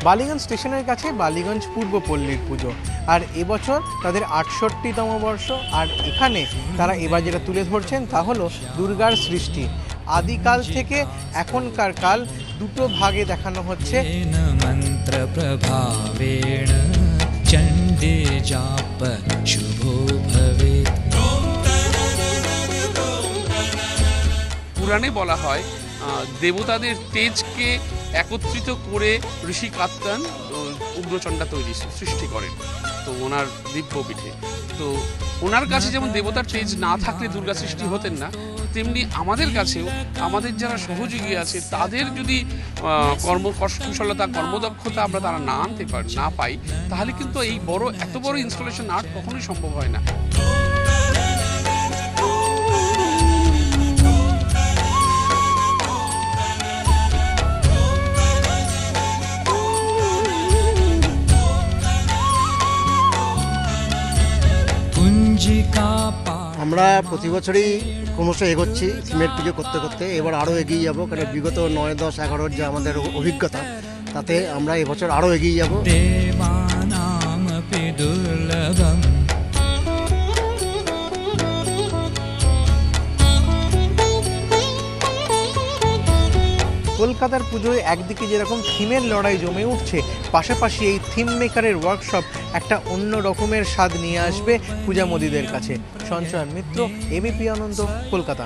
বালিগঞ্জ স্টেশনের কাছে বালিগঞ্জ পূর্বপল্লীর পুজো, আর এবছর তাদের ৬৮তম বর্ষ। আর এখানে তারা এবার যেটা তুলে ধরছেন তা হলো দুর্গার সৃষ্টি। আদিকাল থেকে এখনকার কাল দুটো ভাগে দেখানো হচ্ছে। মন্ত্র প্রভাবেণ চণ্ডী জাপ শুভ ভবেৎ। পুরাণে বলা হয় দেবতাদের তেজকে একত্রিত করে ঋষি কাত্যায়ন উগ্রচণ্ডা সৃষ্টি করেন তো ওনার দিব্যপীঠে। তো ওনার কাছে যেমন দেবতার তেজ না থাকলে দুর্গা সৃষ্টি হতেন না, তেমনি আমাদের কাছেও আমাদের যারা সহযোগী আছে তাদের যদি কুশলতা কর্মদক্ষতা আমরা তারা না আনতে না পাই, তাহলে কিন্তু এই এত বড় ইনস্টলেশন আর্ট কখনোই সম্ভব হয় না। আমরা প্রতি বছরই ক্রমশ এগোচ্ছি থিমের পুজো করতে করতে। এবার আরও এগিয়ে যাব, কারণ বিগত ৯, ১০, ১১ যে আমাদের অভিজ্ঞতা, তাতে আমরা এবছর আরও এগিয়ে যাব। কলকাতার পুজোয় একদিকে যেরকম থিমের লড়াই জমে উঠছে, পাশাপাশি এই থিম মেকারের ওয়ার্কশপ একটা অন্য রকমের স্বাদ নিয়ে আসবে পূজামোদীদের কাছে। সঞ্চয়ন মিত্র, এবিপি আনন্দ, কলকাতা।